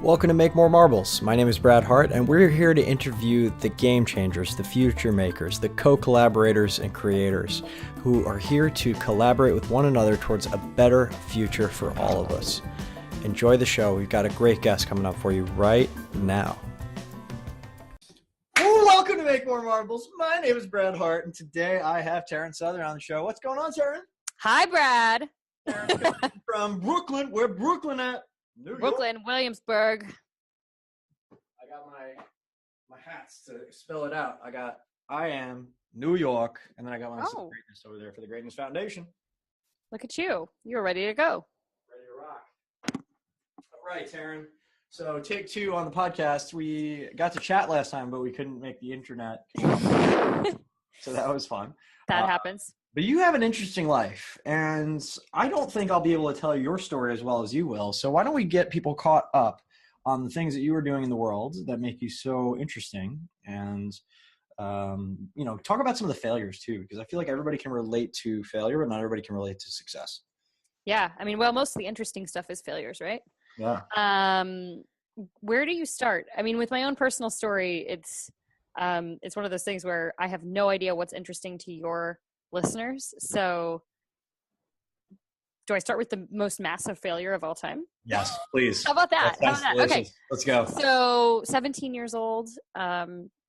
Welcome to Make More Marbles. My name is Brad Hart, and we're here to interview the game changers, the future makers, the co-collaborators and creators who are here to collaborate with one another towards a better future for all of us. Enjoy the show. We've got a great guest coming up for you right now. Welcome to Make More Marbles. My name is Brad Hart, and today I have Taryn Southern on the show. What's going on, Taryn? Hi, Brad. From Brooklyn. Where Brooklyn at? New York. Williamsburg. I got my hats to spell it out. I am New York, and then I got my greatness over there for the Greatness Foundation. Look at you. You're ready to go. Ready to rock. All right, Taryn. So take two on the podcast. We got to chat last time, but we couldn't make the internet. So that was fun. That happens. But you have an interesting life, and I don't think I'll be able to tell your story as well as you will. So why don't we get people caught up on the things that you are doing in the world that make you so interesting, and talk about some of the failures too, because I feel like everybody can relate to failure, but not everybody can relate to success. Yeah, I mean, well, most of the interesting stuff is failures, right? Yeah. Where do you start? I mean, with my own personal story, it's one of those things where I have no idea what's interesting to your listeners. So do I start with the most massive failure of all time? Yes, please. How about that? Okay. Let's go. So 17 years old,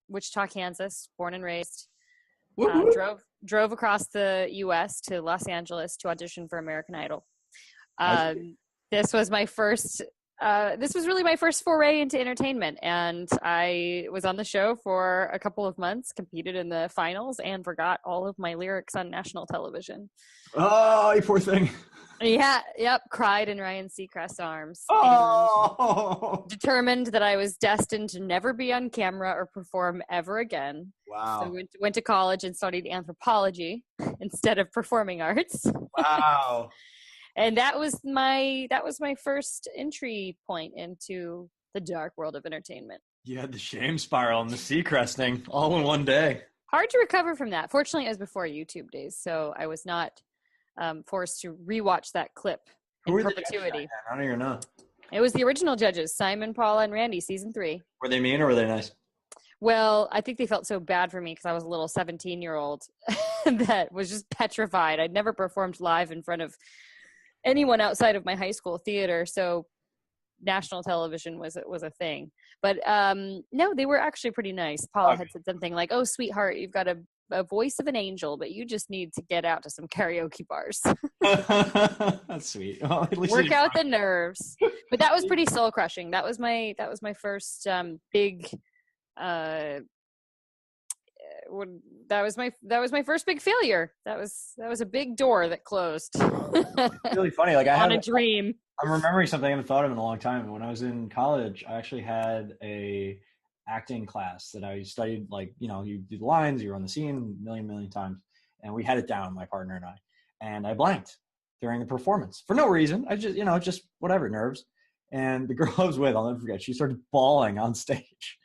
Wichita, Kansas, born and raised. Drove across the U.S. to Los Angeles to audition for American Idol. This was my first. This was really my first foray into entertainment, and I was on the show for a couple of months, competed in the finals, and forgot all of my lyrics on national television. Oh, you poor thing. Yeah, yep, cried in Ryan Seacrest's arms. Oh! Determined that I was destined to never be on camera or perform ever again. Wow. So went to college and studied anthropology instead of performing arts. Wow. And that was my first entry point into the dark world of entertainment. You had the shame spiral and the Seacrest thing all in one day. Hard to recover from that. Fortunately, it was before YouTube days, so I was not forced to rewatch that clip in perpetuity. I don't even know. It was the original judges, Simon, Paula, and Randy, season 3. Were they mean or were they nice? Well, I think they felt so bad for me because I was a little 17-year-old that was just petrified. I'd never performed live in front of anyone outside of my high school theater, so national television was a thing. But no, they were actually pretty nice. Paula had said something like, "Oh, sweetheart, you've got a voice of an angel, but you just need to get out to some karaoke bars." That's sweet. Well, at least work out the nerves. But that was pretty soul crushing. That was my first big. That was my first big failure. That was a big door that closed. It's really funny. Like a dream. I'm remembering something I haven't thought of in a long time. When I was in college, I actually had a acting class that I studied. Like, you do the lines, you're on the scene a million times, and we had it down, my partner and I blanked during the performance for no reason. I just, just whatever, nerves. And the girl I was with, I'll never forget, she started bawling on stage.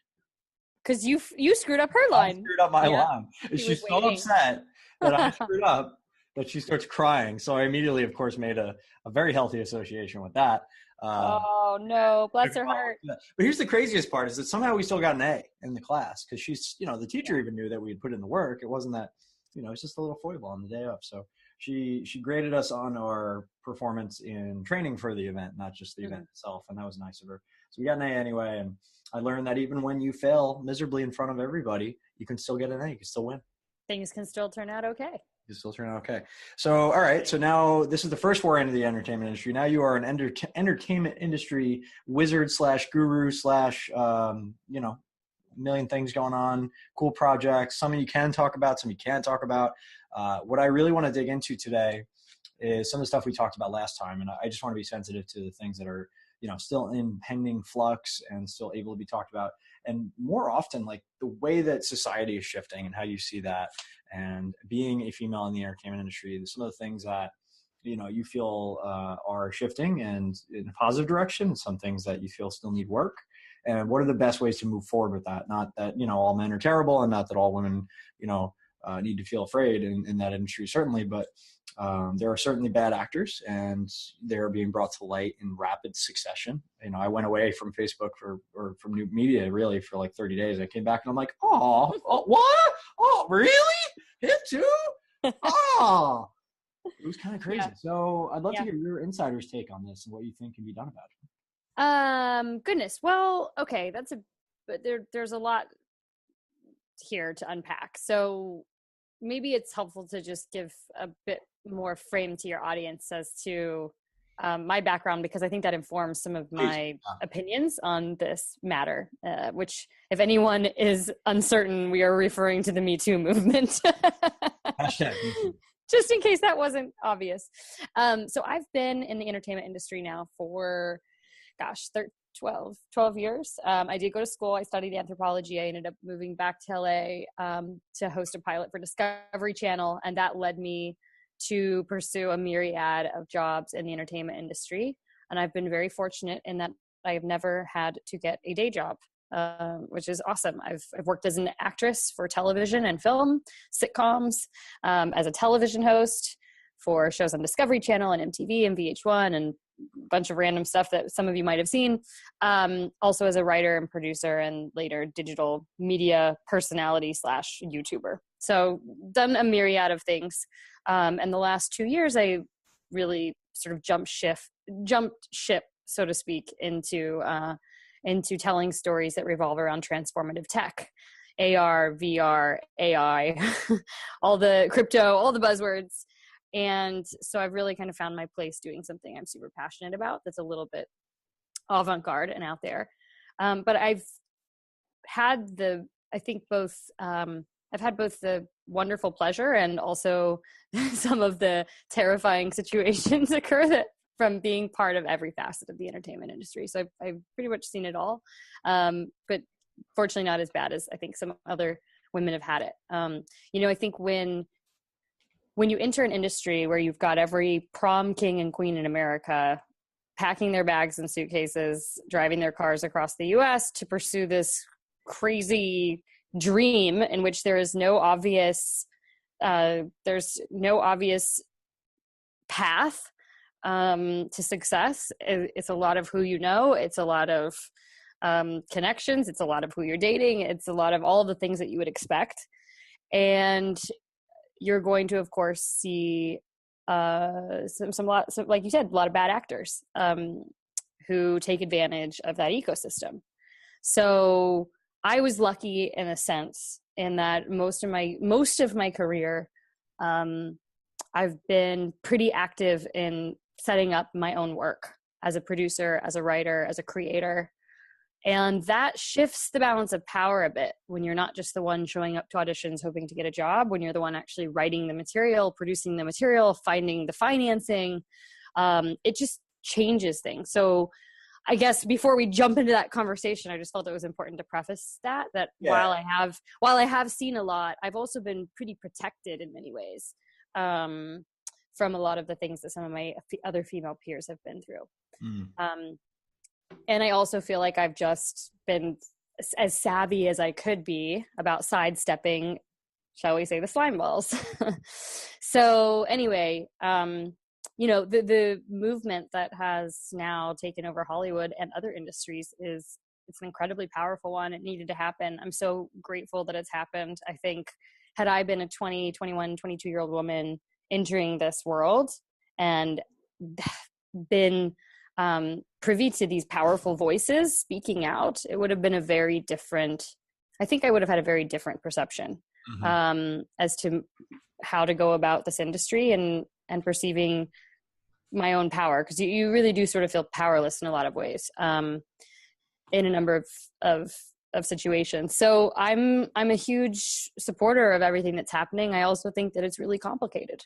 Because you screwed up her line. I screwed up my line. She's so upset that I screwed up that she starts crying. So I immediately, of course, made a very healthy association with that. Oh, no. Bless her heart. But here's the craziest part is that somehow we still got an A in the class because she's, the teacher even knew that we had put in the work. It wasn't that, it's just a little foible on the day of. So she graded us on our performance in training for the event, not just the event itself. And that was nice of her. So we got an A anyway. And I learned that even when you fail miserably in front of everybody, you can still get an A. You can still win. Things can still turn out okay. You still turn out okay. So, all right. So now this is the first foray into the entertainment industry. Now you are an entertainment industry wizard / guru / million things going on, cool projects. Some you can talk about, some you can't talk about. What I really want to dig into today is some of the stuff we talked about last time. And I just want to be sensitive to the things that are, still in pending flux and still able to be talked about. And more often, like the way that society is shifting and how you see that, and being a female in the entertainment industry, some of the things that, you feel are shifting and in a positive direction, some things that you feel still need work. And what are the best ways to move forward with that? Not that, all men are terrible and not that all women, need to feel afraid in that industry, certainly, but There are certainly bad actors, and they're being brought to light in rapid succession. I went away from Facebook or from new media really for like 30 days. I came back and I'm like, oh, what? Oh, really? Him too? Oh, it was kind of crazy. Yeah. So I'd love to hear your insider's take on this and what you think can be done about it. Goodness. Well, okay, but there's a lot here to unpack. So maybe it's helpful to just give a bit more frame to your audience as to my background, because I think that informs some of my opinions on this matter, which, if anyone is uncertain, we are referring to the Me Too movement. Hashtag Me Too. Just in case that wasn't obvious. So I've been in the entertainment industry now for, 12 years. I did go to school. I studied anthropology. I ended up moving back to LA to host a pilot for Discovery Channel. And that led me to pursue a myriad of jobs in the entertainment industry. And I've been very fortunate in that I have never had to get a day job, which is awesome. I've worked as an actress for television and film, sitcoms, as a television host for shows on Discovery Channel and MTV and VH1 and a bunch of random stuff that some of you might have seen. Also as a writer and producer and later digital media personality / YouTuber. So done a myriad of things. And the last 2 years, I really sort of jumped ship, so to speak, into telling stories that revolve around transformative tech, AR, VR, AI, all the crypto, all the buzzwords. And so I've really kind of found my place doing something I'm super passionate about that's a little bit avant-garde and out there. But I've had I've had both the wonderful pleasure and also some of the terrifying situations occur from being part of every facet of the entertainment industry. So I've pretty much seen it all, but fortunately not as bad as I think some other women have had it. I think when you enter an industry where you've got every prom king and queen in America packing their bags and suitcases, driving their cars across the US to pursue this crazy dream in which there is no obvious path to success. It's a lot of who you know. It's a lot of connections. It's a lot of who you're dating. It's a lot of all the things that you would expect. And you're going to, of course, see like you said, a lot of bad actors who take advantage of that ecosystem. So I was lucky in a sense in that most of my career, I've been pretty active in setting up my own work as a producer, as a writer, as a creator. And that shifts the balance of power a bit when you're not just the one showing up to auditions hoping to get a job, when you're the one actually writing the material, producing the material, finding the financing. It just changes things. So I guess before we jump into that conversation, I just felt it was important to preface that while I have seen a lot, I've also been pretty protected in many ways from a lot of the things that some of my other female peers have been through. And I also feel like I've just been as savvy as I could be about sidestepping, shall we say, the slime balls. So anyway, the movement that has now taken over Hollywood and other industries it's an incredibly powerful one. It needed to happen. I'm so grateful that it's happened. I think had I been a 20, 21, 22-year-old woman entering this world and been privy to these powerful voices speaking out, it would have been I think I would have had a very different perception as to how to go about this industry and perceiving my own power. Because you really do sort of feel powerless in a lot of ways in a number of situations. So I'm a huge supporter of everything that's happening. I also think that it's really complicated.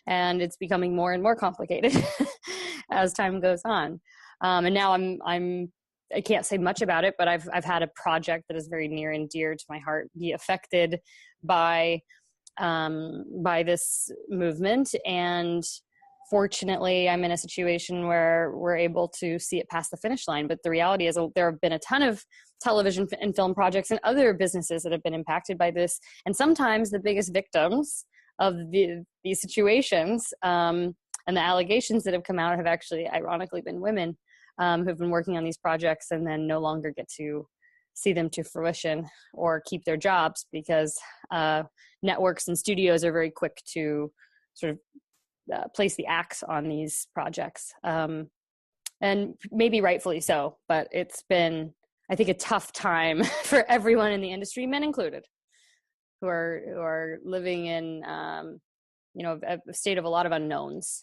And it's becoming more and more complicated as time goes on. And now I can't say much about it, but I've had a project that is very near and dear to my heart be affected by this movement. And fortunately, I'm in a situation where we're able to see it past the finish line. But the reality is there have been a ton of television and film projects and other businesses that have been impacted by this. And sometimes the biggest victims of these situations. And the allegations that have come out have actually, ironically, been women who've been working on these projects and then no longer get to see them to fruition or keep their jobs because networks and studios are very quick to sort of place the axe on these projects. And maybe rightfully so, but it's been, I think, a tough time for everyone in the industry, men included, who are living in, a state of a lot of unknowns.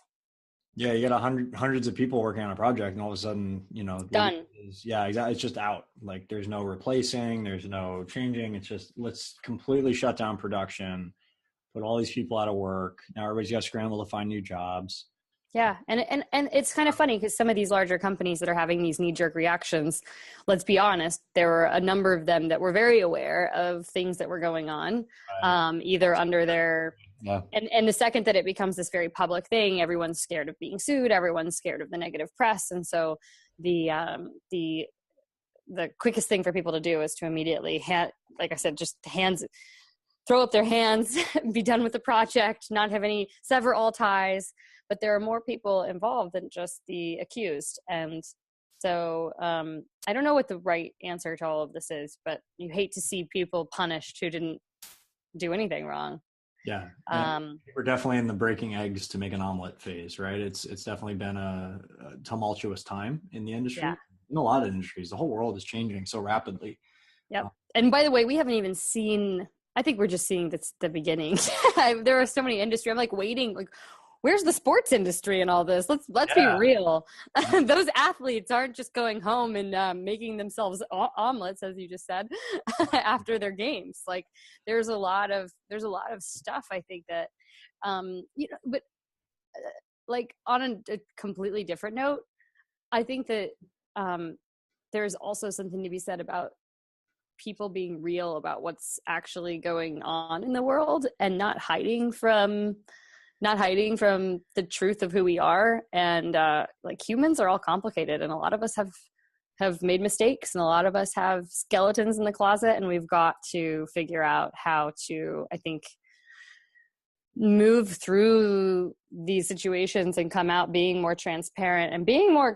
Yeah, you got hundreds of people working on a project, and all of a sudden, Done. Yeah, exactly. It's just out. Like, there's no replacing, there's no changing. It's just, let's completely shut down production, put all these people out of work. Now everybody's got to scramble to find new jobs. Yeah, and it's kind of funny because some of these larger companies that are having these knee-jerk reactions, let's be honest, there were a number of them that were very aware of things that were going on, either under their. Yeah. And the second that it becomes this very public thing, everyone's scared of being sued, everyone's scared of the negative press, and so the quickest thing for people to do is to immediately, like I said, just throw up their hands, be done with the project, not have sever all ties. But there are more people involved than just the accused, and so I don't know what the right answer to all of this is, but you hate to see people punished who didn't do anything wrong. Yeah. We're definitely in the breaking eggs to make an omelet phase, right? It's definitely been a tumultuous time in the industry. Yeah. In a lot of industries, the whole world is changing so rapidly. Yep. And by the way, we haven't even seen, I think we're just seeing the beginning. There are so many industries. I'm like waiting, like, where's the sports industry and all this? Let's be real. Those athletes aren't just going home and making themselves omelets, as you just said, after their games. Like, there's a lot of stuff, I think, that but like on a completely different note, I think that there's also something to be said about people being real about what's actually going on in the world and not hiding from the truth of who we are. And like, humans are all complicated, and a lot of us have made mistakes, and a lot of us have skeletons in the closet, and we've got to figure out how to, I think, move through these situations and come out being more transparent and being more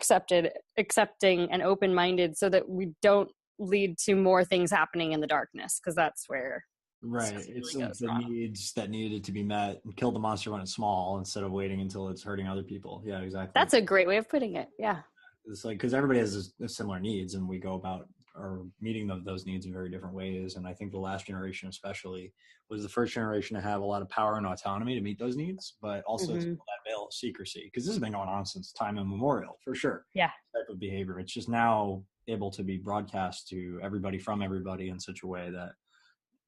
accepting and open-minded, so that we don't lead to more things happening in the darkness, because that's where it's like the needs that needed to be met, and kill the monster when it's small instead of waiting until it's hurting other people. Yeah, exactly. That's a great way of putting it. Yeah. It's like, because everybody has similar needs, and we go about or meeting those needs in very different ways. And I think the last generation especially was the first generation to have a lot of power and autonomy to meet those needs, but also to that veil of secrecy, because this has been going on since time immemorial, for sure. Yeah. Type of behavior. It's just now able to be broadcast to everybody from everybody in such a way that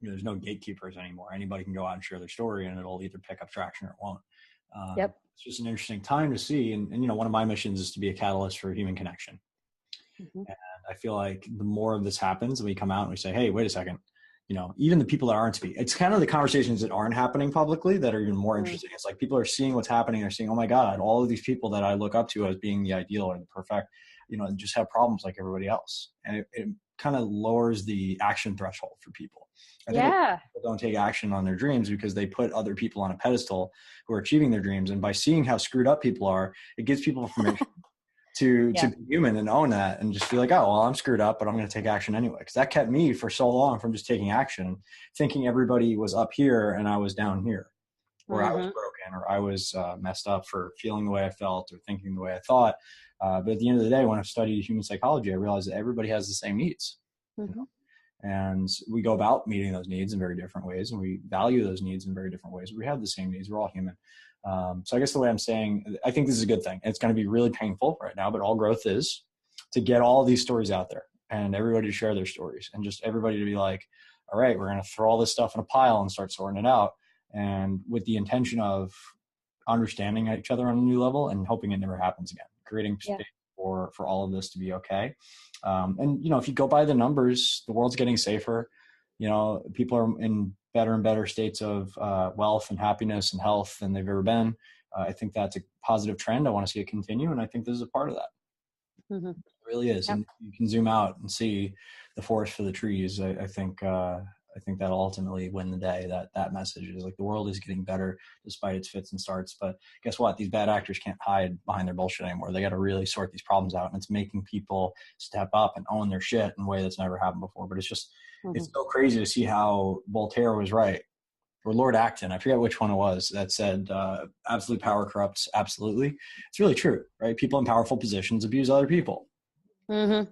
there's no gatekeepers anymore. Anybody can go out and share their story, and it'll either pick up traction or it won't. It's just an interesting time to see. And one of my missions is to be a catalyst for human connection. And I feel like the more of this happens, and we come out and we say, hey, wait a second, even the people that aren't it's kind of the conversations that aren't happening publicly that are even more interesting. It's like, people are seeing what's happening. They're seeing, oh my God, all of these people that I look up to as being the ideal or the perfect, just have problems like everybody else. And it kind of lowers the action threshold for people. I think people don't take action on their dreams because they put other people on a pedestal who are achieving their dreams. And by seeing how screwed up people are, it gives people permission to be human and own that, and just feel like, oh, well, I'm screwed up, but I'm going to take action anyway. Because that kept me for so long from just taking action, thinking everybody was up here and I was down here, or I was broken, or I was messed up for feeling the way I felt or thinking the way I thought. But at the end of the day, when I've studied human psychology, I realized that everybody has the same needs. And we go about meeting those needs in very different ways, and we value those needs in very different ways. We have the same needs. We're all human. So I guess the way I'm saying, I think this is a good thing. It's going to be really painful right now, but all growth is to get all these stories out there and everybody to share their stories, and just everybody to be like, all right, we're going to throw all this stuff in a pile and start sorting it out. And with the intention of understanding each other on a new level and hoping it never happens again, creating space for all of this to be okay. And, if you go by the numbers, the world's getting safer. People are in better and better states of wealth and happiness and health than they've ever been. I think that's a positive trend. I want to see it continue. And I think this is a part of that. It really is. Yep. And you can zoom out and see the forest for the trees. I think I think that'll ultimately win the day. That message is like the world is getting better despite its fits and starts. But guess what? These bad actors can't hide behind their bullshit anymore. They got to really sort these problems out, and it's making people step up and own their shit in a way that's never happened before. But it's just, it's so crazy to see how Voltaire was right, or Lord Acton, I forget which one it was, that said, absolute power corrupts absolutely. It's really true, right? People in powerful positions abuse other people. Mm-hmm.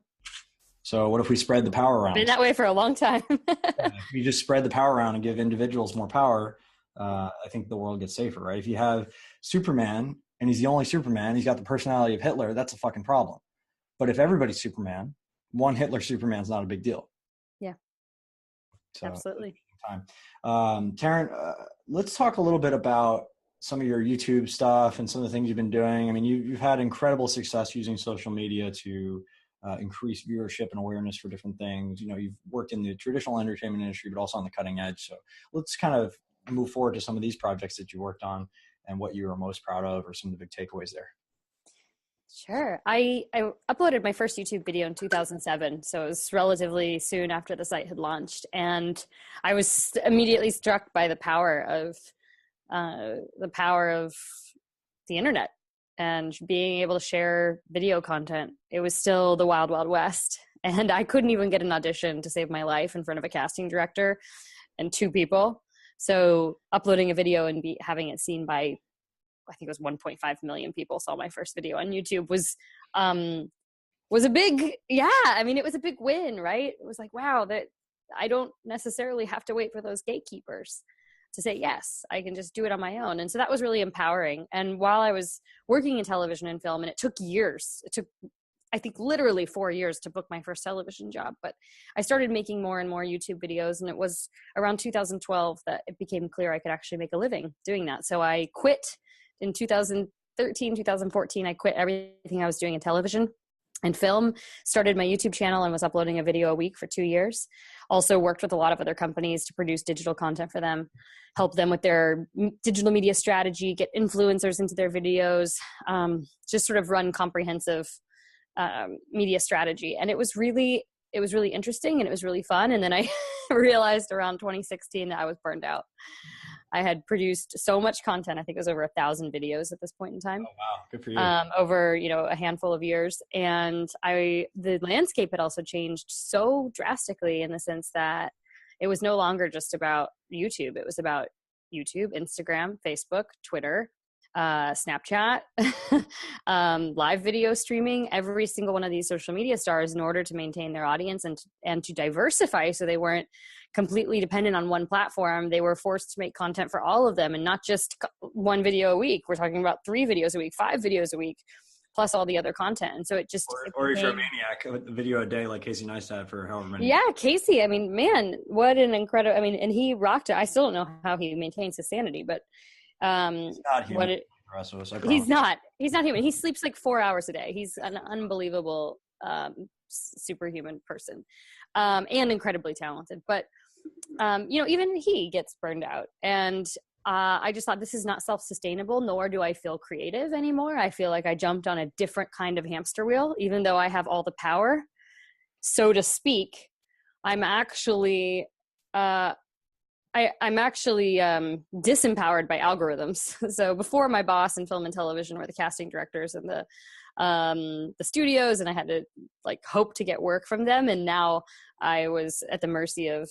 So what if we spread the power around? Been that way for a long time. If you just spread the power around and give individuals more power, I think the world gets safer, right? If you have Superman and he's the only Superman, he's got the personality of Hitler, that's a fucking problem. But if everybody's Superman, one Hitler Superman's not a big deal. Yeah, so, absolutely. Taryn, let's talk a little bit about some of your YouTube stuff and some of the things you've been doing. I mean, you've had incredible success using social media to increase viewership and awareness for different things. You know, you've worked in the traditional entertainment industry, but also on the cutting edge. So let's kind of move forward to some of these projects that you worked on and what you are most proud of, or some of the big takeaways there. Sure. I uploaded my first YouTube video in 2007, so it was relatively soon after the site had launched, and I was immediately struck by the power of the internet and being able to share video content. It was still the wild, wild west, and I couldn't even get an audition to save my life in front of a casting director and 2 people. So uploading a video and having it seen by, I think it was 1.5 million people saw my first video on YouTube was a big, I mean, it was a big win, right? It was like, wow, that I don't necessarily have to wait for those gatekeepers to say, yes, I can just do it on my own. And so that was really empowering. And while I was working in television and film, and it took years, I think literally 4 years to book my first television job, but I started making more and more YouTube videos, and it was around 2012 that it became clear I could actually make a living doing that. So I quit in 2013, 2014, I quit everything I was doing in television and film, started my YouTube channel, and was uploading a video a week for 2 years. Also worked with a lot of other companies to produce digital content for them, help them with their digital media strategy, get influencers into their videos, just sort of run comprehensive media strategy. And it was really interesting, and it was really fun. And then I realized around 2016 that I was burned out. I had produced so much content. I think it was over 1,000 videos at this point in time. Oh, wow. Good for you. Over, a handful of years. And the landscape had also changed so drastically in the sense that it was no longer just about YouTube. It was about YouTube, Instagram, Facebook, Twitter, Snapchat, live video streaming. Every single one of these social media stars, in order to maintain their audience and to diversify, so they weren't completely dependent on one platform, they were forced to make content for all of them, and not just one video a week. We're talking about 3 videos a week, 5 videos a week, plus all the other content. And so it just or if you're a maniac, a video a day like Casey Neistat for however many. Yeah, Casey. I mean, man, what an incredible. I mean, and he rocked it. I still don't know how he maintains his sanity, but he's not human. He's not human. He sleeps like 4 hours a day. He's an unbelievable superhuman person, and incredibly talented. But even he gets burned out. And I just thought, this is not self-sustainable, nor do I feel creative anymore. I feel like I jumped on a different kind of hamster wheel. Even though I have all the power, so to speak, I'm actually disempowered by algorithms. So before, my boss in film and television were the casting directors and the studios, and I had to hope to get work from them. And now I was at the mercy of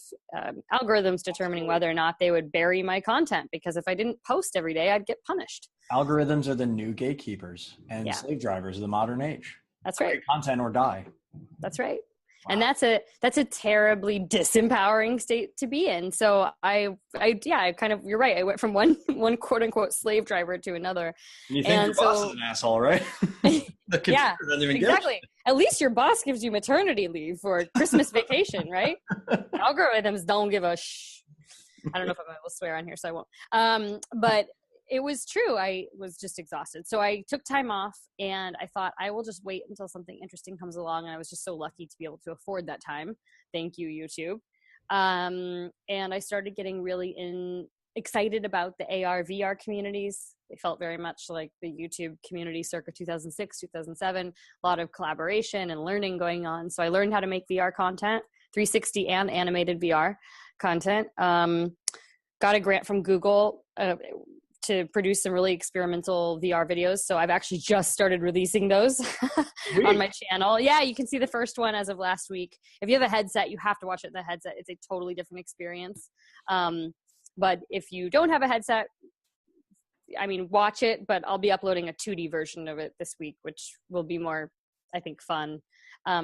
algorithms determining whether or not they would bury my content, because if I didn't post every day, I'd get punished. Algorithms are the new gatekeepers, and slave drivers of the modern age. That's right. Create content or die. That's right. Wow. And that's a terribly disempowering state to be in. So I kind of, you're right. I went from one quote unquote slave driver to another. And you think your boss is an asshole, right? Yeah, exactly. At least your boss gives you maternity leave for Christmas vacation, right? Algorithms don't give a I don't know if I'm able to swear on here, so I won't. But it was true. I was just exhausted. So I took time off, and I thought, I will just wait until something interesting comes along. And I was just so lucky to be able to afford that time. Thank you, YouTube. And I started getting really excited about the AR, VR communities. They felt very much like the YouTube community circa 2006, 2007, a lot of collaboration and learning going on. So I learned how to make VR content, 360 and animated VR. content. Got a grant from Google to produce some really experimental VR videos. So I've actually just started releasing those on my channel. Yeah, you can see the first one as of last week. If you have a headset, you have to watch it in the headset. It's a totally different experience. But if you don't have a headset, I mean, watch it, but I'll be uploading a 2D version of it this week, which will be more, I think, fun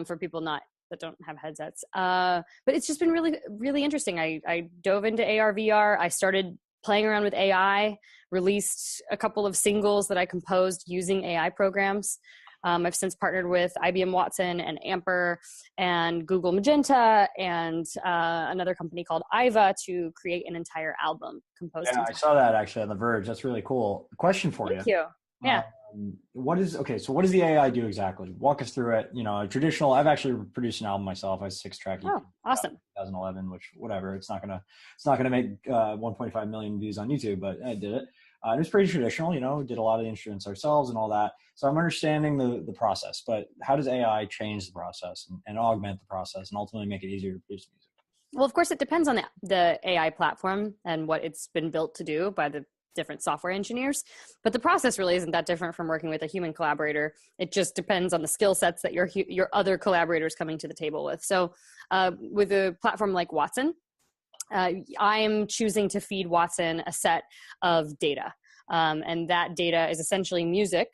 for people that don't have headsets. But it's just been really, really interesting. I dove into AR, VR. I started playing around with AI, released a couple of singles that I composed using AI programs. I've since partnered with IBM Watson and Amper and Google Magenta and another company called IVA to create an entire album composed. Yeah, I saw that actually on The Verge. That's really cool. Question for you. Thank you. Yeah. So what does the AI do exactly? Walk us through it. I've actually produced an album myself. I have 6-track EP. Oh, awesome. 2011, which whatever. It's not gonna make 1.5 million views on YouTube, but I did it. It was pretty traditional, did a lot of the instruments ourselves and all that. So I'm understanding the process, but how does AI change the process and augment the process and ultimately make it easier to produce music? Well, of course, it depends on the AI platform and what it's been built to do by the different software engineers. But the process really isn't that different from working with a human collaborator. It just depends on the skill sets that your other collaborators coming to the table with. So with a platform like Watson, I am choosing to feed Watson a set of data. And that data is essentially music.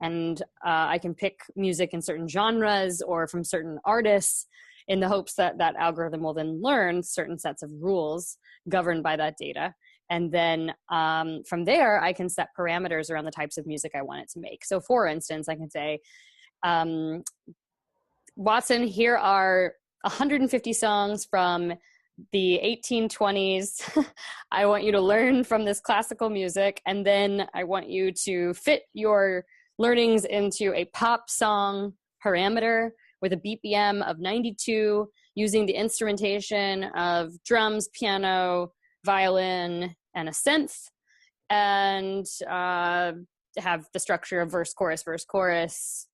And I can pick music in certain genres or from certain artists in the hopes that that algorithm will then learn certain sets of rules governed by that data. And then from there, I can set parameters around the types of music I want it to make. So for instance, I can say, Watson, here are 150 songs from the 1820s. I want you to learn from this classical music. And then I want you to fit your learnings into a pop song parameter with a BPM of 92 using the instrumentation of drums, piano, violin, and a synth, and have the structure of verse, chorus, verse, chorus.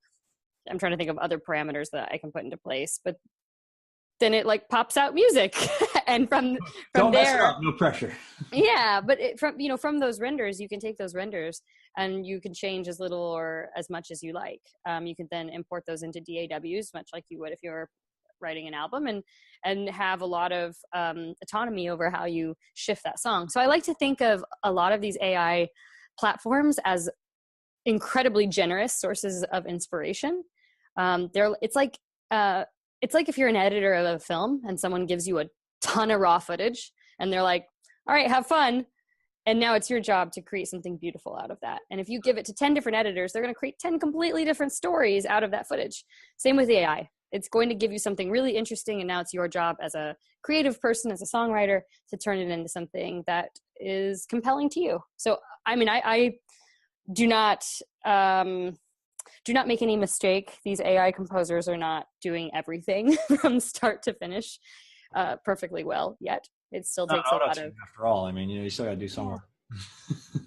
I'm trying to think of other parameters that I can put into place, but then it like pops out music. And from Don't there, mess it up, no pressure. Yeah, but from those renders, you can take those renders and you can change as little or as much as you like. You can then import those into DAWs, much like you would if you were writing an album, and have a lot of autonomy over how you shift that song. So I like to think of a lot of these AI platforms as incredibly generous sources of inspiration. It's like if you're an editor of a film and someone gives you a ton of raw footage and they're like, all right, have fun. And now it's your job to create something beautiful out of that. And if you give it to 10 different editors, they're going to create 10 completely different stories out of that footage. Same with AI. It's going to give you something really interesting. And now it's your job as a creative person, as a songwriter, to turn it into something that is compelling to you. So, I mean, I do not make any mistake. These AI composers are not doing everything from start to finish perfectly well yet. It still takes a lot of. After all, I mean, you still got to do some work.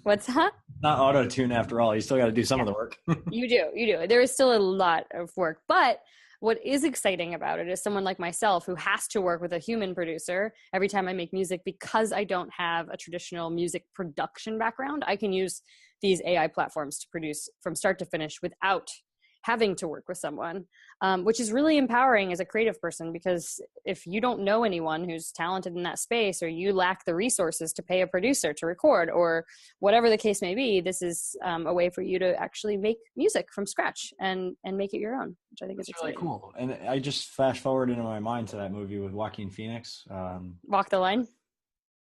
What's that? Not auto-tune after all. You still got to do some of the work. You do. There is still a lot of work, but what is exciting about it is someone like myself who has to work with a human producer every time I make music, because I don't have a traditional music production background. I can use these AI platforms to produce from start to finish without having to work with someone, which is really empowering as a creative person, because if you don't know anyone who's talented in that space, or you lack the resources to pay a producer to record, or whatever the case may be, this is a way for you to actually make music from scratch and make it your own, which I think is really cool. And I just flash forward into my mind to that movie with Joaquin Phoenix. Walk the Line?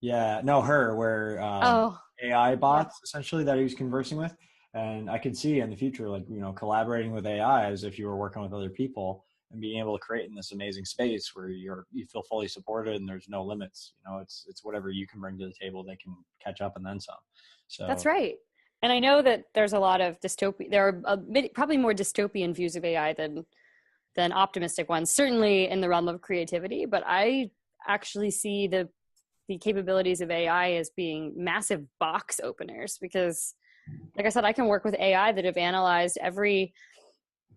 Yeah, no, her, where AI bots essentially that he was conversing with. And I could see in the future, like, collaborating with AI as if you were working with other people and being able to create in this amazing space where you feel fully supported and there's no limits. It's whatever you can bring to the table, they can catch up and then some. So that's right. And I know that there's a lot of dystopia. There are probably more dystopian views of AI than optimistic ones, certainly in the realm of creativity. But I actually see the capabilities of AI as being massive box openers, because like I said, I can work with AI that have analyzed every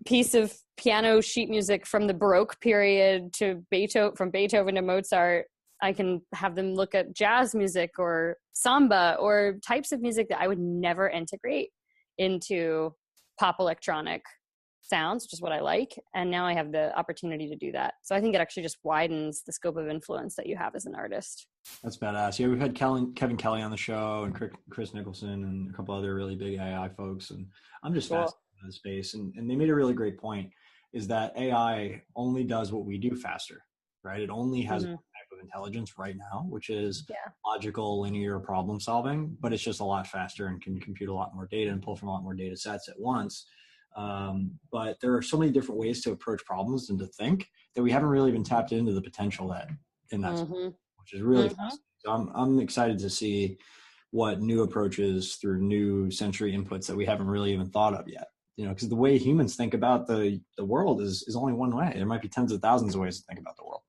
piece of piano sheet music from the Baroque period to Beethoven to Mozart I can have them look at jazz music or samba or types of music that I would never integrate into pop electronic sounds, which is what I like. And now I have the opportunity to do that. So I think it actually just widens the scope of influence that you have as an artist. That's badass. Yeah, we've had Kevin Kelly on the show and Chris Nicholson and a couple other really big AI folks. And I'm just fascinated by the space. And they made a really great point, is that AI only does what we do faster, right? It only has one type of intelligence right now, which is logical, linear problem solving, but it's just a lot faster and can compute a lot more data and pull from a lot more data sets at once. But there are so many different ways to approach problems and to think that we haven't really been tapped into the potential that in that, which is really fascinating. So I'm excited to see what new approaches through new sensory inputs that we haven't really even thought of yet. Because the way humans think about the world is only one way. There might be tens of thousands of ways to think about the world.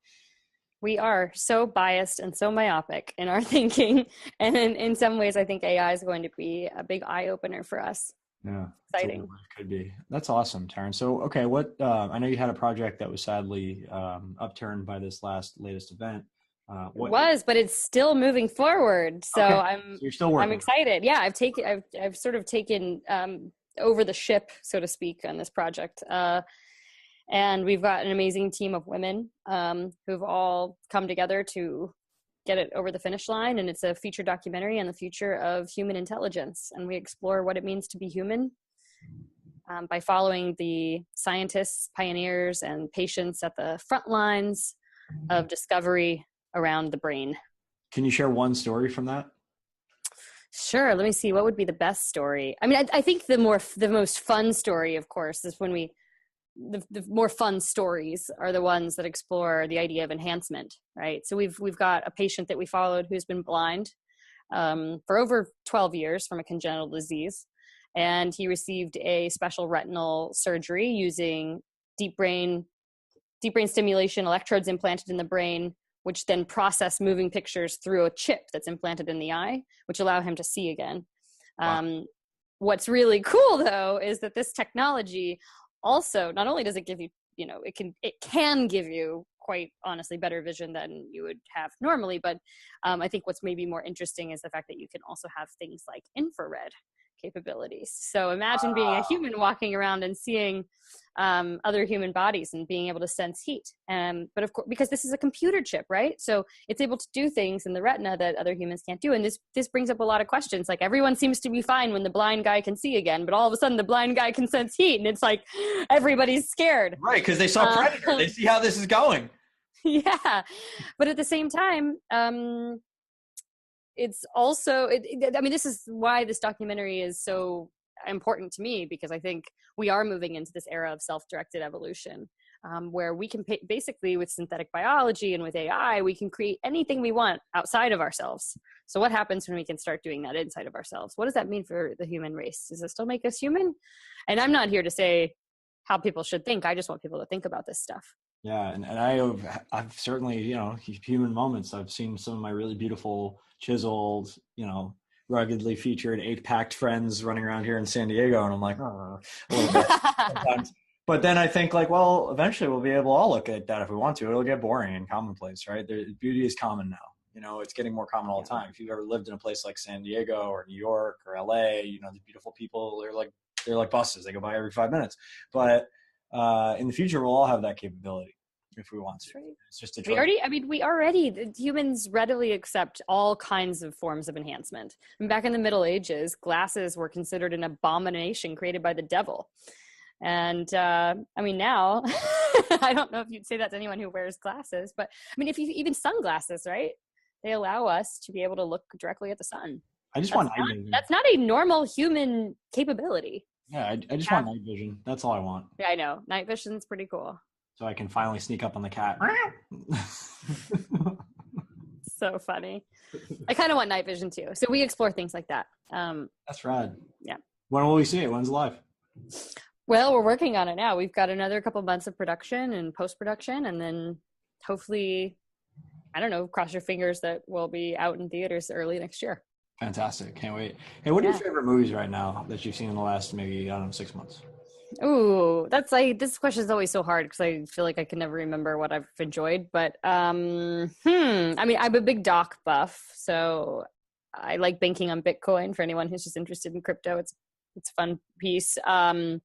We are so biased and so myopic in our thinking. And in some ways, I think AI is going to be a big eye opener for us. Yeah. Exciting. It could be. That's awesome, Taryn. So, okay, I know you had a project that was sadly upturned by this latest event. But it's still moving forward. So okay. So you're still working. I'm excited. Yeah, I've sort of taken over the ship, so to speak, on this project. And we've got an amazing team of women who've all come together to get it over the finish line. And it's a feature documentary on the future of human intelligence. And we explore what it means to be human by following the scientists, pioneers, and patients at the front lines of discovery around the brain. Can you share one story from that? Sure. Let me see. What would be the best story? I mean, I think the most fun story, of course, is when the more fun stories are the ones that explore the idea of enhancement, right? So we've got a patient that we followed who's been blind for over 12 years from a congenital disease. And he received a special retinal surgery using deep brain stimulation, electrodes implanted in the brain, which then process moving pictures through a chip that's implanted in the eye, which allow him to see again. Wow. What's really cool, though, is that this technology also, not only does it give you, it can give you quite honestly better vision than you would have normally, but I think what's maybe more interesting is the fact that you can also have things like infrared capabilities. So imagine being a human walking around and seeing other human bodies and being able to sense heat. But of course, because this is a computer chip, right? So it's able to do things in the retina that other humans can't do. And this brings up a lot of questions. Like, everyone seems to be fine when the blind guy can see again, but all of a sudden the blind guy can sense heat, and it's like everybody's scared. Right, because they saw Predator. They see how this is going. Yeah, but at the same time, it's also, this is why this documentary is so important to me, because I think we are moving into this era of self-directed evolution, where we can basically, with synthetic biology and with AI, we can create anything we want outside of ourselves. So what happens when we can start doing that inside of ourselves? What does that mean for the human race? Does it still make us human? And I'm not here to say how people should think. I just want people to think about this stuff. Yeah, and I've certainly, human moments. I've seen some of my really beautiful, chiseled, ruggedly featured 8-packed friends running around here in San Diego, and I'm like, oh, a little bit sometimes. But then I think, like, well, eventually we'll be able to all look at that if we want to. It'll get boring and commonplace, right? Beauty is common now. It's getting more common all the time. If you've ever lived in a place like San Diego or New York or LA, the beautiful people, they're like buses. They go by every 5 minutes. But in the future, we'll all have that capability if we want to. Right. It's just humans readily accept all kinds of forms of enhancement. Back in the Middle Ages, glasses were considered an abomination created by the devil. And now, I don't know if you'd say that to anyone who wears glasses, but if you even sunglasses, right? They allow us to be able to look directly at the sun. I just want night vision. That's not a normal human capability. Yeah, I just want night vision. That's all I want. Yeah, I know. Night vision's pretty cool. So I can finally sneak up on the cat. So funny. I kind of want night vision too. So we explore things like that. That's rad. Yeah. When will we see it? When's it live? Well, we're working on it now. We've got another couple months of production and post-production, and then hopefully, cross your fingers that we'll be out in theaters early next year. Fantastic. Can't wait. Hey, what are your favorite movies right now that you've seen in the last maybe, 6 months? Ooh, that's like this question is always so hard because I feel like I can never remember what I've enjoyed. But I mean, I'm a big doc buff, so I like banking on Bitcoin. For anyone who's just interested in crypto, it's a fun piece. Oh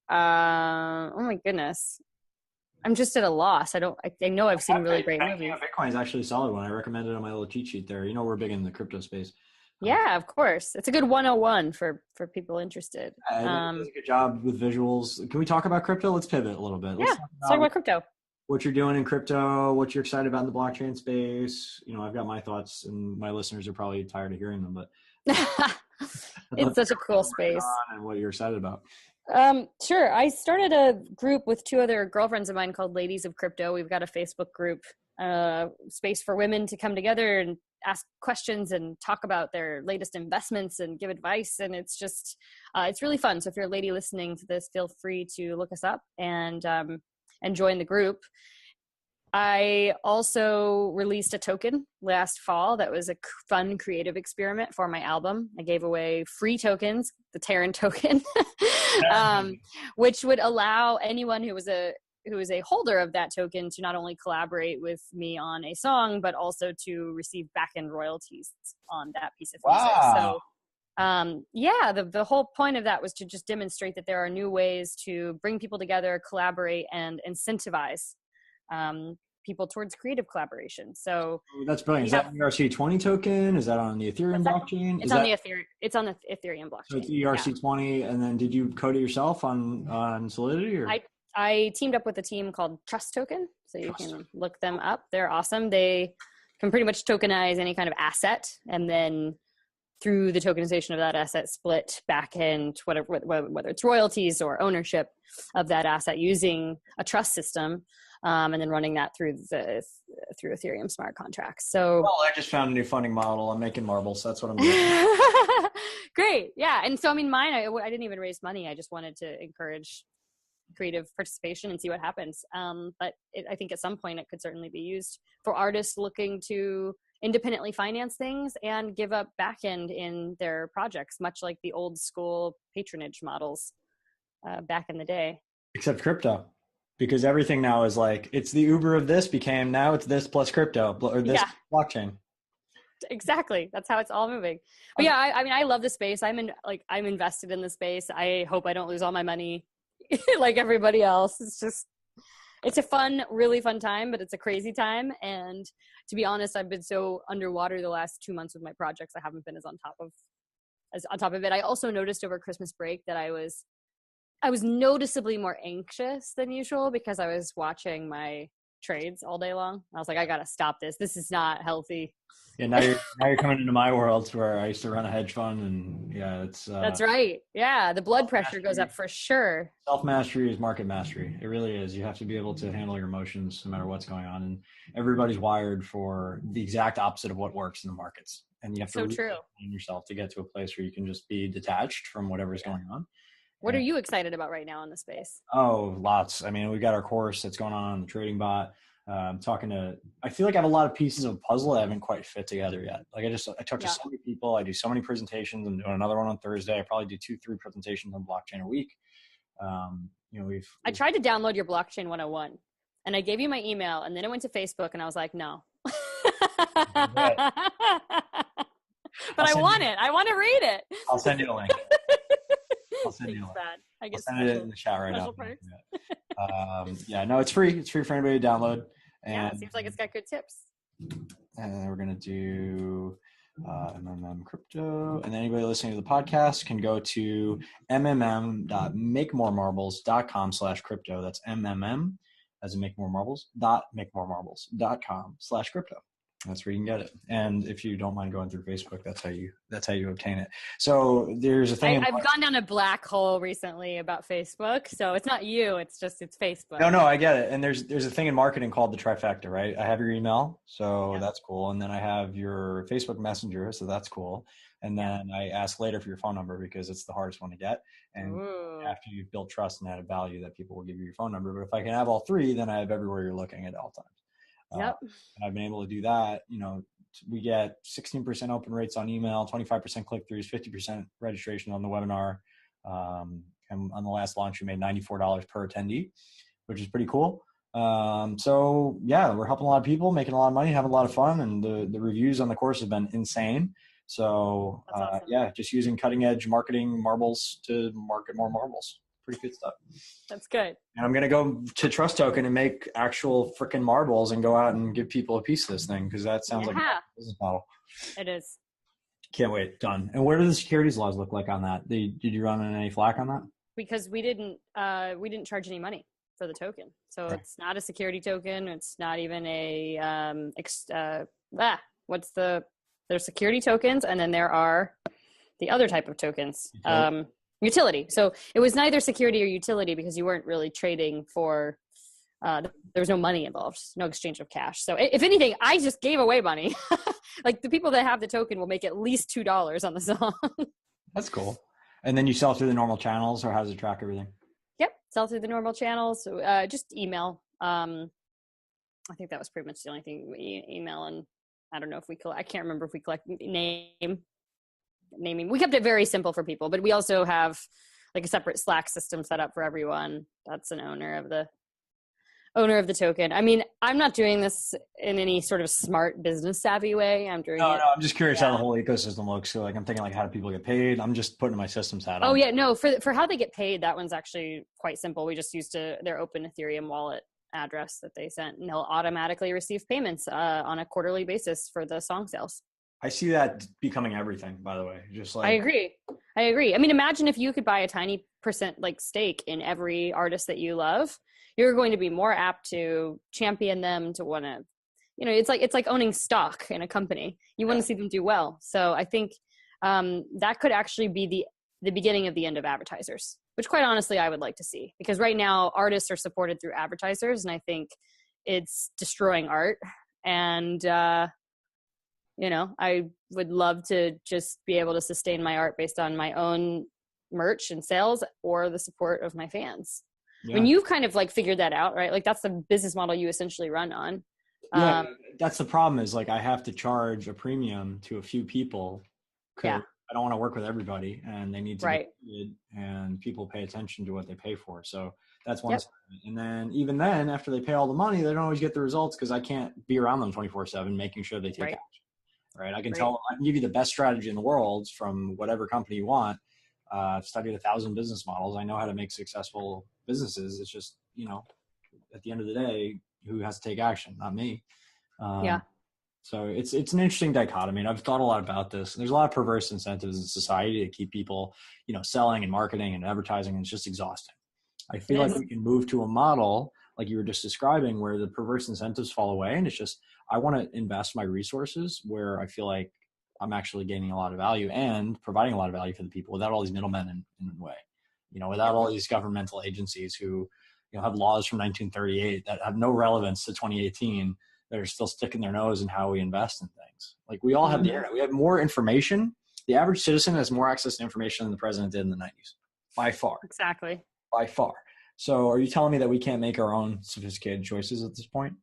my goodness, I'm just at a loss. I know I've seen really great movies. Bitcoin is actually a solid one. I recommended it on my little cheat sheet there. You know, we're big in the crypto space. Yeah, of course. It's a good 101 for people interested. It does a good job with visuals. Can we talk about crypto? Let's pivot a little bit. Let's talk about crypto. What you're doing in crypto, what you're excited about in the blockchain space. You know, I've got my thoughts, and my listeners are probably tired of hearing them, but it's such a cool space. And what you're excited about. Sure. I started a group with two other girlfriends of mine called Ladies of Crypto. We've got a Facebook group, space for women to come together and ask questions and talk about their latest investments and give advice. And it's just, it's really fun. So if you're a lady listening to this, feel free to look us up and join the group. I also released a token last fall that was a fun creative experiment for my album. I gave away free tokens, the Taryn token, which would allow anyone who is a holder of that token to not only collaborate with me on a song, but also to receive back-end royalties on that piece of music. Wow. So the whole point of that was to just demonstrate that there are new ways to bring people together, collaborate, and incentivize people towards creative collaboration. So that's brilliant. Is that an ERC20 token? Is that on the Ethereum blockchain? It's on the Ethereum blockchain. So it's ERC20, and then did you code it yourself on Solidity? Or? I teamed up with a team called Trust Token, so you can look them up. They're awesome. They can pretty much tokenize any kind of asset, and then through the tokenization of that asset, split back end, whether it's royalties or ownership of that asset using a trust system, and then running that through Ethereum smart contracts. So, well, I just found a new funding model. I'm making marbles. That's what I'm doing. Great, yeah. And so, I mean, mine, I didn't even raise money. I just wanted to encourage creative participation and see what happens. But I think at some point it could certainly be used for artists looking to independently finance things and give up back end in their projects, much like the old school patronage models back in the day. Except crypto, because everything now is like, it's the Uber of this became, now it's this plus crypto or this blockchain. Exactly. That's how it's all moving. But yeah, I mean, I love the space. I'm invested in the space. I hope I don't lose all my money like everybody else. It's a fun, really fun time, but it's a crazy time. And to be honest, I've been so underwater the last 2 months with my projects. I haven't been as on top of it. I also noticed over Christmas break that I was noticeably more anxious than usual because I was watching my trades all day long. I was like, I got to stop this. This is not healthy. Yeah. Now you're coming into my world where I used to run a hedge fund, and that's right. Yeah. The blood pressure goes up for sure. Self-mastery is market mastery. It really is. You have to be able to handle your emotions no matter what's going on. And everybody's wired for the exact opposite of what works in the markets. And you have to train yourself to get to a place where you can just be detached from whatever's going on. What are you excited about right now in the space? Oh, lots. I mean, we got our course that's going on the trading bot. I feel like I have a lot of pieces of a puzzle that I haven't quite fit together yet. Like I talk to so many people. I do so many presentations. I'm doing another one on Thursday. I probably do 2-3 presentations on blockchain a week. I tried to download your blockchain 101 and I gave you my email, and then I went to Facebook and I was like, no. But I want it. I want to read it. I'll send you a link. I'll send you a link. I'll send it in the chat right now. No, it's free. It's free for anybody to download. And it seems like it's got good tips. And we're going to do MMM crypto. And anybody listening to the podcast can go to mmm.makemoremarbles.com/crypto. That's MMM as in make more marbles .makemoremarbles.com/crypto. That's where you can get it. And if you don't mind going through Facebook, that's how you obtain it. So there's a thing. I've gone down a black hole recently about Facebook. So it's not you, it's Facebook. No, I get it. And there's a thing in marketing called the trifecta, right? I have your email, so that's cool. And then I have your Facebook Messenger, so that's cool. And then I ask later for your phone number because it's the hardest one to get. And after you've built trust and added value, that people will give you your phone number. But if I can have all three, then I have everywhere you're looking at all times. And I've been able to do that. We get 16% open rates on email, 25% click-throughs, 50% registration on the webinar. And on the last launch, we made $94 per attendee, which is pretty cool. So yeah, we're helping a lot of people, making a lot of money, having a lot of fun, and the reviews on the course have been insane. So awesome. yeah, just using cutting edge marketing marbles to market more marbles. Pretty good stuff. That's good. And I'm going to go to Trust Token and make actual freaking marbles and go out and give people a piece of this thing, because that sounds like a business model. It is. Can't wait. Done. And what do the securities laws look like on that? Did you run into any flack on that? Because we didn't charge any money for the token. So It's not a security token. It's not even a there's security tokens, and then there are the other type of tokens. Utility. So it was neither security or utility because you weren't really trading for, there was no money involved, no exchange of cash. So if anything, I just gave away money. Like the people that have the token will make at least $2 on the song. That's cool. And then you sell through the normal channels, or how does it track everything? Yep. Sell through the normal channels. Just email. I think that was pretty much the only thing. Email, and I don't know if I can't remember if we collect naming. We kept it very simple for people, but we also have like a separate Slack system set up for everyone. That's an owner of the token. I mean, I'm not doing this in any sort of smart business savvy way. I'm just curious how the whole ecosystem looks. So like, I'm thinking like, how do people get paid? I'm just putting my systems hat on. Oh yeah, no, for how they get paid, that one's actually quite simple. We just used their open Ethereum wallet address that they sent, and they'll automatically receive payments on a quarterly basis for the song sales. I see that becoming everything, by the way. Just like, I agree. I mean, imagine if you could buy a tiny percent like stake in every artist that you love. You're going to be more apt to champion them, to want to, it's like owning stock in a company. You want to see them do well. So I think that could actually be the beginning of the end of advertisers, which quite honestly I would like to see, because right now artists are supported through advertisers, and I think it's destroying art. And I would love to just be able to sustain my art based on my own merch and sales, or the support of my fans. Yeah. I mean, you've kind of like figured that out, right? Like that's the business model you essentially run on. Yeah, that's the problem, is like I have to charge a premium to a few people. I don't want to work with everybody, and they need to get paid, and people pay attention to what they pay for. So that's one side. And then even then, after they pay all the money, they don't always get the results, because I can't be around them 24/7 making sure they take action. Right. I can give you the best strategy in the world from whatever company you want. I've studied 1,000 business models. I know how to make successful businesses. It's just, at the end of the day, who has to take action? Not me. So it's an interesting dichotomy. And I've thought a lot about this. There's a lot of perverse incentives in society to keep people, selling and marketing and advertising. And it's just exhausting. I feel like we can move to a model like you were just describing, where the perverse incentives fall away, and it's just, I want to invest my resources where I feel like I'm actually gaining a lot of value and providing a lot of value for the people, without all these middlemen in the way, without all these governmental agencies who, have laws from 1938 that have no relevance to 2018, that are still sticking their nose in how we invest in things. Like, we all have the internet. We have more information. The average citizen has more access to information than the president did in the 90s, by far. Exactly. By far. So are you telling me that we can't make our own sophisticated choices at this point?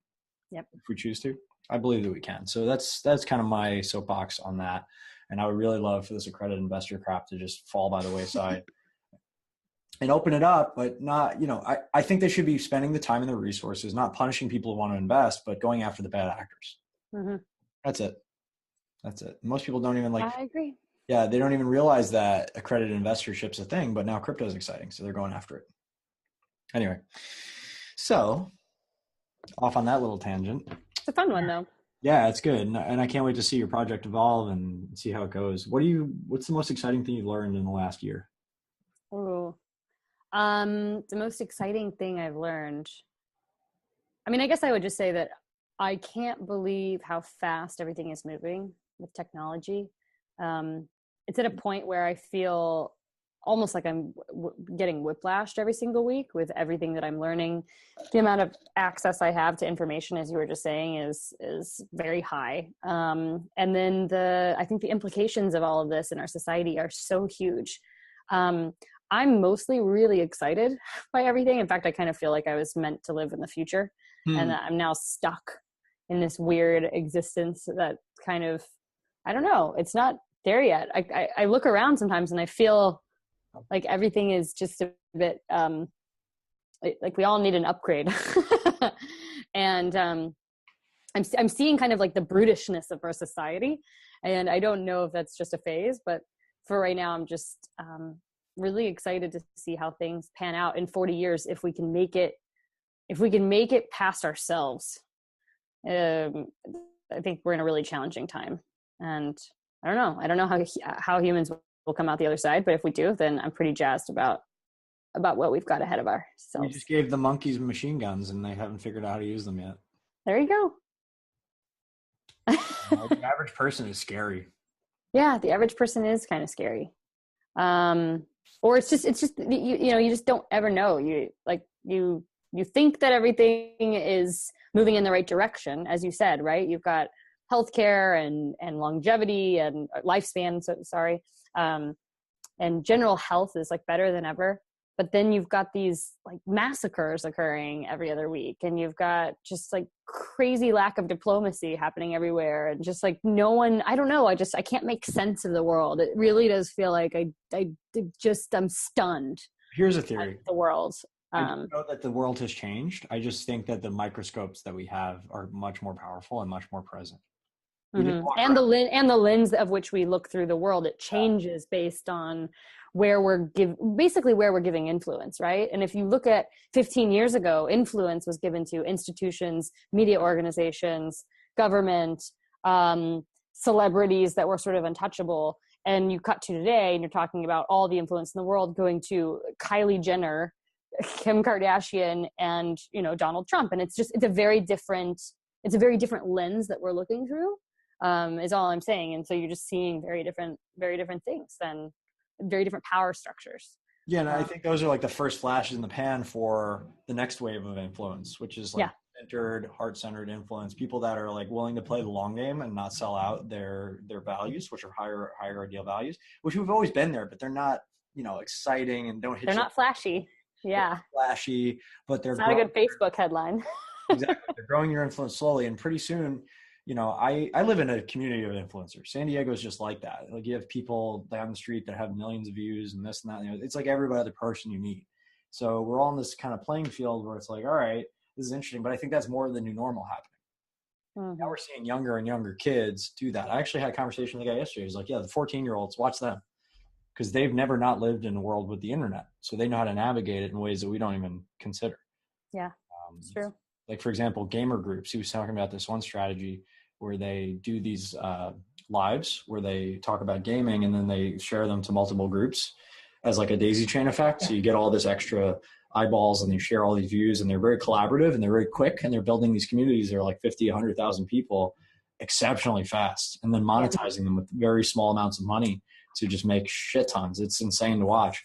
Yep. If we choose to? I believe that we can. So that's kind of my soapbox on that. And I would really love for this accredited investor crap to just fall by the wayside and open it up, but not, I think they should be spending the time and the resources, not punishing people who want to invest, but going after the bad actors. Mm-hmm. That's it. Most people don't even I agree. Yeah. They don't even realize that accredited investorship's a thing, but now crypto is exciting. So they're going after it. Anyway, so off on that little tangent. It's a fun one though. Yeah, it's good. And I can't wait to see your project evolve and see how it goes. What's the most exciting thing you've learned in the last year? Oh, the most exciting thing I've learned. I mean, I guess I would just say that I can't believe how fast everything is moving with technology. It's at a point where I feel almost like I'm getting whiplashed every single week with everything that I'm learning. The amount of access I have to information, as you were just saying, is very high. And then I think the implications of all of this in our society are so huge. I'm mostly really excited by everything. In fact, I kind of feel like I was meant to live in the future, and that I'm now stuck in this weird existence that kind of, I don't know, it's not there yet. I look around sometimes and I feel Like everything is just a bit, like we all need an upgrade. And I'm seeing kind of like the brutishness of our society. And I don't know if that's just a phase, but for right now, I'm just really excited to see how things pan out in 40 years. If we can make it past ourselves, I think we're in a really challenging time. And I don't know how humans will come out the other side, but if we do, then I'm pretty jazzed about what we've got ahead of ourselves. We just gave the monkeys machine guns and they haven't figured out how to use them yet. There you go. The average person is scary. Yeah, the average person is kind of scary. Or it's just you just don't ever know. You think that everything is moving in the right direction, as you said, right? You've got healthcare and longevity and lifespan. And general health is like better than ever. But then you've got these like massacres occurring every other week, and you've got just like crazy lack of diplomacy happening everywhere, and just like no one. I don't know. I can't make sense of the world. It really does feel like I'm stunned. Here's a theory. The world. I don't know that the world has changed. I just think that the microscopes that we have are much more powerful and much more present. Mm-hmm. And the lens of which we look through the world, it changes based on where we're giving influence, right? And if you look at 15 years ago, influence was given to institutions, media organizations, government, celebrities that were sort of untouchable. And you cut to today and you're talking about all the influence in the world going to Kylie Jenner, Kim Kardashian, and Donald Trump. And it's a very different lens that we're looking through, is all I'm saying. And so you're just seeing very different things and very different power structures. Yeah, and I think those are like the first flashes in the pan for the next wave of influence, which is like centered, heart-centered influence. People that are like willing to play the long game and not sell out their values, which are higher ideal values, which we've always been there, but they're not exciting and don't hit. They're not flashy. Yeah, they're flashy, but they're not a good Facebook headline. Exactly, they're growing your influence slowly, and pretty soon. I live in a community of influencers. San Diego is just like that. Like you have people down the street that have millions of views and this and that. It's like every other person you meet. So we're all in this kind of playing field where it's like, all right, this is interesting. But I think that's more of the new normal happening. Mm-hmm. Now we're seeing younger and younger kids do that. I actually had a conversation with a guy yesterday. He's like, yeah, the 14-year-olds, watch them. Because they've never not lived in a world with the internet. So they know how to navigate it in ways that we don't even consider. Yeah, it's true. Like, for example, gamer groups. He was talking about this one strategy where they do these lives where they talk about gaming and then they share them to multiple groups as like a daisy chain effect. So you get all this extra eyeballs and they share all these views, and they're very collaborative and they're very quick, and they're building these communities that are like 50, 100,000 people exceptionally fast, and then monetizing them with very small amounts of money to just make shit tons. It's insane to watch.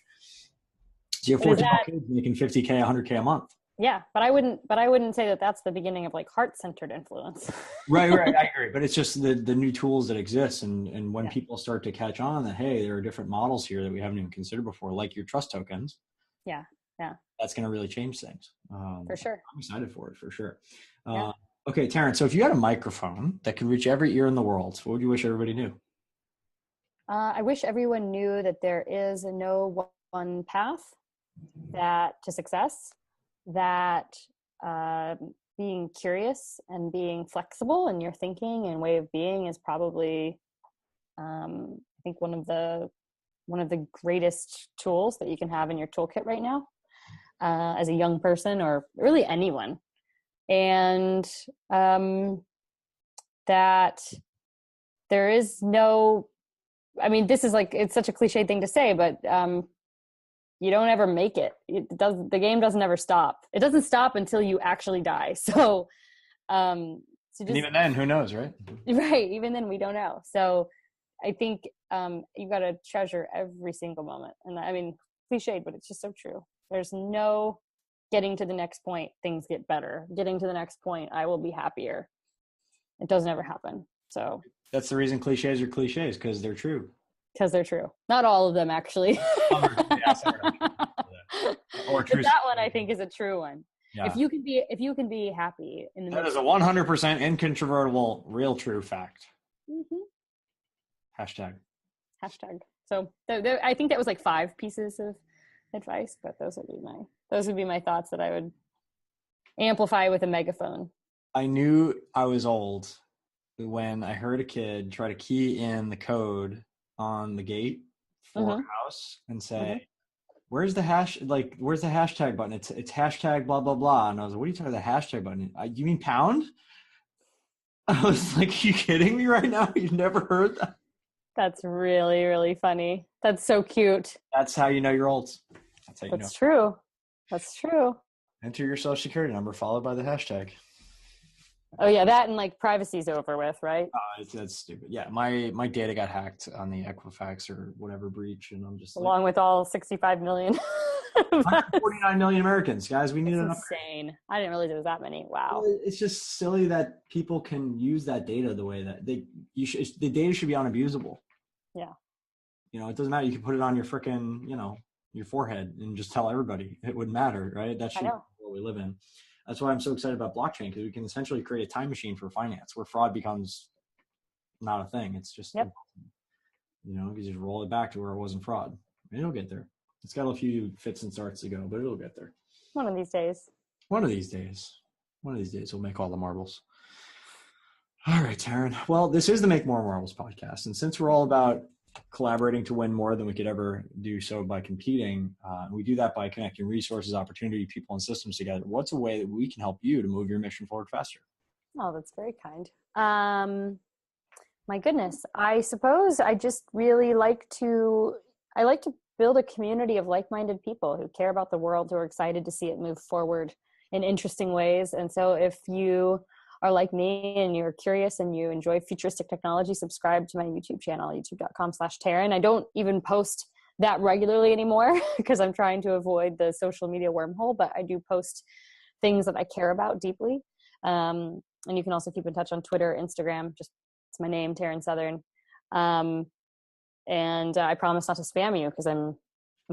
So you have 14 kids making 50K, 100K a month. Yeah, but I wouldn't say that that's the beginning of like heart-centered influence. Right. I agree. But it's just the new tools that exist. And when people start to catch on that, hey, there are different models here that we haven't even considered before, like your trust tokens. Yeah. That's going to really change things. For sure. I'm excited for it, for sure. Okay, Taryn, so if you had a microphone that could reach every ear in the world, what would you wish everybody knew? I wish everyone knew that there is no one path to success. That being curious and being flexible in your thinking and way of being is probably, I think, one of the greatest tools that you can have in your toolkit right now, as a young person or really anyone. And that there is no, I mean, this is like, it's such a cliche thing to say, but you don't ever make it. The game doesn't ever stop. It doesn't stop until you actually die. So, and even then, who knows, right? Right. Even then, we don't know. So I think you've got to treasure every single moment. And I mean, cliched, but it's just so true. There's no getting to the next point, things get better. Getting to the next point, I will be happier. It doesn't ever happen. So that's the reason cliches are cliches, because they're true. Because they're true. Not all of them, actually. Or true. But that one, I think, is a true one. Yeah. If you can be happy in the that is a 100% incontrovertible, real, true fact. Mm-hmm. Hashtag. So I think that was like 5 pieces of advice, but those would be my thoughts that I would amplify with a megaphone. I knew I was old when I heard a kid try to key in the code on the gate for a house and say, where's the hashtag button? It's hashtag blah, blah, blah. And I was like, what are you talking about, the hashtag button? You mean pound? I was like, are you kidding me right now? You've never heard that? That's really, really funny. That's so cute. That's how you know you're old. That's how you know. That's true. That's true. Enter your social security number followed by the hashtag. Oh yeah, that and like privacy's over with, right? That's stupid. Yeah, my data got hacked on the Equifax or whatever breach, and I'm just along with all 65 million. 149 million Americans, guys. We need an upgrade. Insane. I didn't realize there was that many. Wow. It's just silly that people can use that data the way that the data should be unabusable. Yeah. It doesn't matter. You can put it on your frickin', your forehead and just tell everybody. It wouldn't matter, right? That should be what we live in. That's why I'm so excited about blockchain, because we can essentially create a time machine for finance where fraud becomes not a thing. It's just, you just roll it back to where it wasn't fraud. It'll get there. It's got a few fits and starts to go, but it'll get there. One of these days. One of these days we'll make all the marbles. All right, Taryn. Well, this is the Make More Marbles podcast. And since we're all about collaborating to win more than we could ever do so by competing, we do that by connecting resources, opportunity, people, and systems together. What's a way that we can help you to move your mission forward faster? Oh, that's very kind. My goodness. I suppose I just really like to build a community of like-minded people who care about the world, who are excited to see it move forward in interesting ways. And so if you are like me and you're curious and you enjoy futuristic technology, subscribe to my YouTube channel, youtube.com/Taryn. I don't even post that regularly anymore because I'm trying to avoid the social media wormhole, but I do post things that I care about deeply. And you can also keep in touch on Twitter, Instagram, it's my name, Taryn Southern. And I promise not to spam you because I'm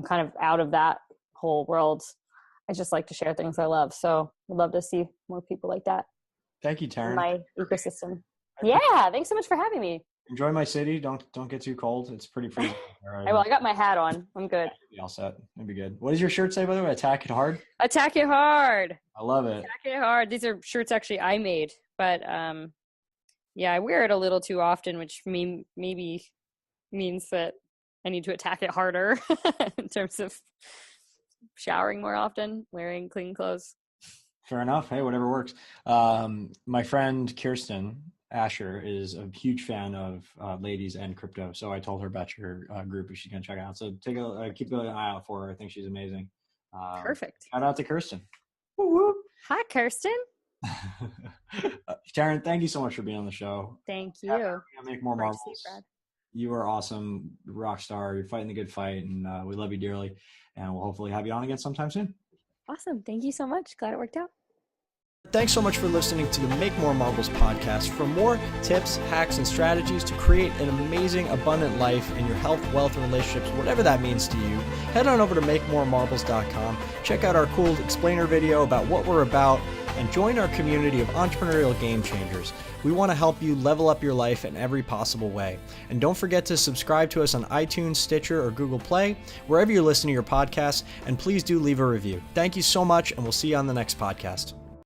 kind of out of that whole world. I just like to share things I love. So I'd love to see more people like that. Thank you, Taryn. My ecosystem. Yeah, thanks so much for having me. Enjoy my city. Don't get too cold. It's pretty freezing. Well, I got my hat on. I'm good. Be all set. It'll be good. What does your shirt say, by the way? Attack it hard? Attack it hard. I love it. Attack it hard. These are shirts actually I made, but yeah, I wear it a little too often, which maybe means that I need to attack it harder in terms of showering more often, wearing clean clothes. Fair enough. Hey, whatever works. My friend Kirsten Asher is a huge fan of ladies and crypto. So I told her about your group if she's going to check it out. So keep an eye out for her. I think she's amazing. Perfect. Shout out to Kirsten. Woo-woo. Hi, Kirsten. Taryn, thank you so much for being on the show. Thank you. Make more marbles. You are awesome, rock star. You're fighting the good fight, and we love you dearly. And we'll hopefully have you on again sometime soon. Awesome. Thank you so much. Glad it worked out. Thanks so much for listening to the Make More Marbles podcast. For more tips, hacks, and strategies to create an amazing, abundant life in your health, wealth, and relationships, whatever that means to you, head on over to makemoremarbles.com. Check out our cool explainer video about what we're about, and join our community of entrepreneurial game changers. We want to help you level up your life in every possible way. And don't forget to subscribe to us on iTunes, Stitcher, or Google Play, wherever you listen to your podcasts, and please do leave a review. Thank you so much, and we'll see you on the next podcast.